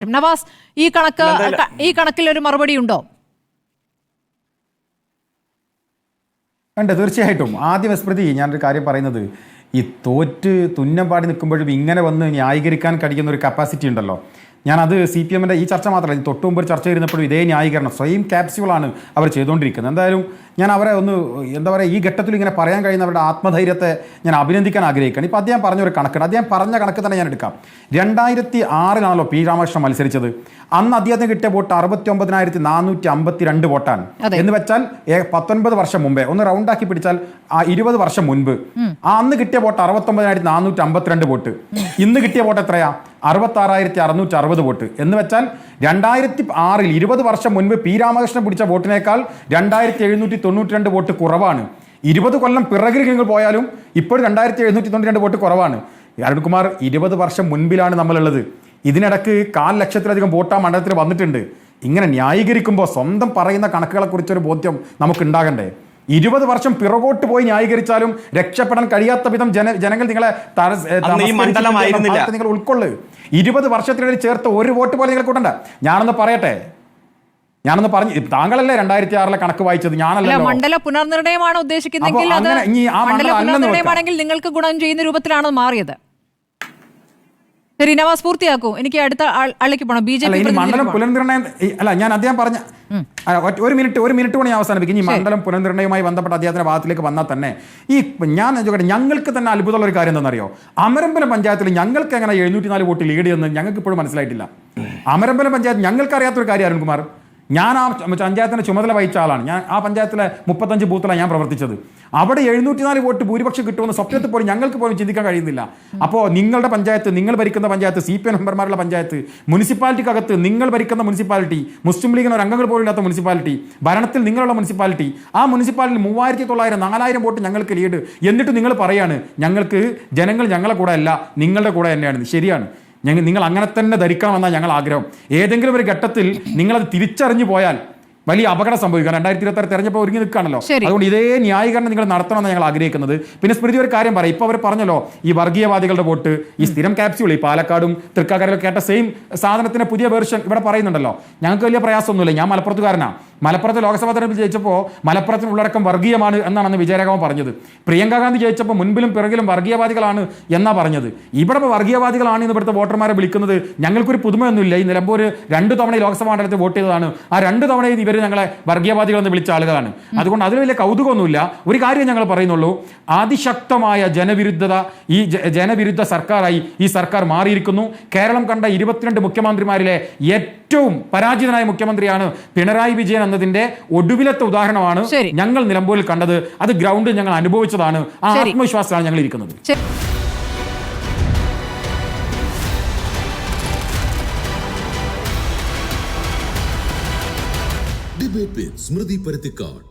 നവാസ്, ഈ കണക്കിൽ ഒരു മറുപടി ഉണ്ടോ? ഉണ്ട്, തീർച്ചയായിട്ടും. ആദ്യം സ്മൃതി, ഞാനൊരു കാര്യം പറയുന്നത്, ഈ തോറ്റ് തുന്നം പാടി നിൽക്കുമ്പോഴും ഇങ്ങനെ വന്ന് ന്യായീകരിക്കാൻ കഴിയുന്ന ഒരു കപ്പാസിറ്റി ഉണ്ടല്ലോ. ഞാനത് CPM-ൻ്റെ ഈ ചർച്ച മാത്രമല്ല, തൊട്ട് മുമ്പ് ഒരു ചർച്ച ഇരുന്നപ്പോഴും ഇതേ ന്യായീകരണം സ്വയം ക്യാപ്സ്യൂളാണ് അവർ ചെയ്തുകൊണ്ടിരിക്കുന്നത്. എന്തായാലും ഞാൻ അവരെ ഒന്ന് എന്താ പറയുക, ഈ ഘട്ടത്തിൽ ഇങ്ങനെ പറയാൻ കഴിയുന്നവരുടെ ആത്മധൈര്യത്തെ ഞാൻ അഭിനന്ദിക്കാൻ ആഗ്രഹിക്കുകയാണ്. ഇപ്പോൾ അദ്ദേഹം പറഞ്ഞൊരു കണക്കാണ്, അദ്ദേഹം പറഞ്ഞ കണക്ക് തന്നെ ഞാൻ എടുക്കാം. 2006 P. രാമകൃഷ്ണൻ മത്സരിച്ചത്. അന്ന് അദ്ദേഹത്തിന് കിട്ടിയ വോട്ട് 69,452 വോട്ടാണ്. എന്ന് വെച്ചാൽ 19 വർഷം മുമ്പേ, ഒന്ന് റൗണ്ടാക്കി പിടിച്ചാൽ 20 വർഷം മുൻപ് അന്ന് കിട്ടിയ വോട്ട് 69,452 വോട്ട്. ഇന്ന് കിട്ടിയ വോട്ട് എത്രയാ? 66,660 വോട്ട്. എന്ന് വെച്ചാൽ 2006 20 വർഷം മുൻപ് P. രാമകൃഷ്ണൻ പിടിച്ച വോട്ടിനേക്കാൾ 2,792 വോട്ട് കുറവാണ്. 20 കൊല്ലം പിറകിൽ നിങ്ങൾ പോയാലും ഇപ്പോഴും 2,792 വോട്ട് കുറവാണ്. അരുൺകുമാർ, 20 വർഷം മുൻപിലാണ് നമ്മളുള്ളത്. ഇതിനിടക്ക് 1,00,000-ലധികം വോട്ട് ആ മണ്ഡലത്തിൽ വന്നിട്ടുണ്ട്. ഇങ്ങനെ ന്യായീകരിക്കുമ്പോൾ സ്വന്തം പറയുന്ന കണക്കുകളെ കുറിച്ചൊരു ബോധ്യം നമുക്കുണ്ടാകണ്ടേ? 20 വർഷം പിറകോട്ട് പോയി ന്യായീകരിച്ചാലും രക്ഷപ്പെടാൻ കഴിയാത്ത വിധം ജനങ്ങൾ നിങ്ങളെ നിങ്ങൾ ഉൾക്കൊള്ളു. 20 വർഷത്തിനിടയിൽ ചേർത്ത് ഒരു വോട്ട് പോലെ നിങ്ങൾ കൂട്ടണ്ട. ഞാനൊന്ന് പറയട്ടെ, ഞാനൊന്ന് പറഞ്ഞു, താങ്കളല്ലേ 2006 കണക്ക് വായിച്ചത്, ഞാനല്ല. മണ്ഡല പുനർനിർണയമാണ് ഉദ്ദേശിക്കുന്നതെങ്കിൽ നിങ്ങൾക്ക് ഗുണം ചെയ്യുന്ന രൂപത്തിലാണ് മാറിയത്. ശരി നവാസ്, പൂർത്തിയാക്കൂ. എനിക്ക് അടുത്ത ആളിലേക്ക് പോകണം. BJP മണ്ഡലം പുനർനിർണയം അല്ല, ഞാൻ അദ്ദേഹം പറഞ്ഞ ഒരു മിനിറ്റ് കൊണ്ട് ഞാൻ അവസാനിപ്പിക്കും. ഈ മണ്ഡലം പുനർനിർണയവുമായി ബന്ധപ്പെട്ട അദ്ദേഹത്തിന്റെ ഭാഗത്തിലേക്ക് വന്നാൽ തന്നെ ഞാൻ ഞങ്ങൾക്ക് തന്നെ അത്ഭുതമുള്ള ഒരു കാര്യം എന്താണെന്നറിയോ? അമരമ്പലം പഞ്ചായത്തിൽ ഞങ്ങൾക്ക് എങ്ങനെ 704 വോട്ട് ലീഡ് ചെയ്യുന്നത് ഞങ്ങൾക്ക് ഇപ്പോഴും മനസ്സിലായിട്ടില്ല. അമരമ്പലം പഞ്ചായത്ത് ഞങ്ങൾക്ക് അറിയാത്തൊരു കാര്യം അരുൺകുമാർ. ഞാൻ ആ പഞ്ചായത്തിൻ്റെ ചുമതല വഹിച്ച ആളാണ്. ഞാൻ ആ പഞ്ചായത്തിലെ 35 ബൂത്തിലാണ് ഞാൻ പ്രവർത്തിച്ചത്. അവിടെ 704 വോട്ട് ഭൂരിപക്ഷം കിട്ടുമെന്ന് സ്വപ്നത്തിൽ പോലും ഞങ്ങൾക്ക് പോലും ചിന്തിക്കാൻ കഴിയുന്നില്ല. അപ്പോൾ നിങ്ങളുടെ പഞ്ചായത്ത്, നിങ്ങൾ ഭരിക്കുന്ന പഞ്ചായത്ത്, CPM മെമ്പർമാരുള്ള പഞ്ചായത്ത്, മുനിസിപ്പാലിറ്റിക്കകത്ത് നിങ്ങൾ ഭരിക്കുന്ന മുനിസിപ്പാലിറ്റി, മുസ്ലിം ലീഗിന് ഒരു അംഗങ്ങൾ പോലും ഇല്ലാത്ത മുനിസിപ്പാലിറ്റി, ഭരണത്തിൽ നിങ്ങളുള്ള മുനിസിപ്പാലിറ്റി, ആ മുനിസിപ്പാലിറ്റി 3,900 4,000 വോട്ട് ഞങ്ങൾക്ക് ലീഡ്. എന്നിട്ട് നിങ്ങൾ പറയാണ് ഞങ്ങൾക്ക് ജനങ്ങൾ ഞങ്ങളെ കൂടെ അല്ല നിങ്ങളുടെ കൂടെ തന്നെയാണ്. ശരിയാണ്, നിങ്ങൾ അങ്ങനെ തന്നെ ധരിക്കണമെന്നാണ് ഞങ്ങൾ ആഗ്രഹം. ഏതെങ്കിലും ഒരു ഘട്ടത്തിൽ നിങ്ങളത് തിരിച്ചറിഞ്ഞു പോയാൽ വലിയ അപകടം സംഭവിക്കാം. 2026 തെരഞ്ഞെടുപ്പ് ഒരുങ്ങി നിൽക്കുകയാണല്ലോ. അതുകൊണ്ട് ഇതേ ന്യായീകരണം നിങ്ങൾ നടത്തണമെന്ന് ഞങ്ങൾ ആഗ്രഹിക്കുന്നത്. പിന്നെ സ്മൃതി ഒരു കാര്യം പറയും, ഇപ്പോൾ അവർ പറഞ്ഞല്ലോ ഈ വർഗീയവാദികളുടെ വോട്ട്, ഈ സ്ഥിരം ക്യാപ്സ്യൂൾ, ഈ പാലക്കാടും തൃക്കാക്കരയിലും കേട്ട സെയിം സാധനത്തിന്റെ പുതിയ വേർഷൻ ഇവിടെ പറയുന്നുണ്ടല്ലോ. ഞങ്ങൾക്ക് വലിയ പ്രയാസമൊന്നുമില്ല. ഞാൻ മലപ്പുറത്തുകാരനാണ്. മലപ്പുറത്ത് ലോക്സഭാ തെരഞ്ഞെടുപ്പ് ജയിച്ചപ്പോൾ മലപ്പുറത്തിന് ഉള്ളടക്കം വർഗീയമാണ് എന്നാണ് വിജയരാഘവൻ പറഞ്ഞത്. പ്രിയങ്ക ഗാന്ധി ജയിച്ചപ്പോൾ മുൻപിലും പിറകിലും വർഗീയവാദികളാണ് എന്നാ പറഞ്ഞത്. ഇവിടെ വർഗീയവാദികളാണ് എന്ന് ഇവിടുത്തെ വോട്ടർമാരെ വിളിക്കുന്നത്. ഞങ്ങൾക്കൊരു പുതുമയൊന്നുമില്ല. ഈ നിലമ്പൂർ 2 തവണ ലോക്സഭാ മണ്ഡലത്തിൽ വോട്ട് ചെയ്തതാണ്. ആ 2 തവണയും ഇവർ ഞങ്ങളെ വർഗീയവാദികളെന്ന് വിളിച്ച ആളുകളാണ്. അതുകൊണ്ട് അതിൽ വലിയ കൗതുകമൊന്നുമില്ല. ഒരു കാര്യം ഞങ്ങൾ പറയുന്നുള്ളൂ, അതിശക്തമായ ജനവിരുദ്ധ സർക്കാരായി ഈ സർക്കാർ മാറിയിരിക്കുന്നു. കേരളം കണ്ട 22 മുഖ്യമന്ത്രിമാരിലെ ഏറ്റവും പരാജിതനായ മുഖ്യമന്ത്രിയാണ് പിണറായി വിജയൻ എന്നതിന്റെ ഒടുവിലത്തെ ഉദാഹരണമാണ് ഞങ്ങൾ നിലമ്പൂരിൽ കണ്ടത്. അത് ഗ്രൗണ്ടിൽ ഞങ്ങൾ അനുഭവിച്ചതാണ്. ആ ആത്മവിശ്വാസമാണ് ഞങ്ങൾ ഇരിക്കുന്നത്. ഡിബേറ്റ് വിത്ത് സ്മൃതി പരുത്തിക്കാട്.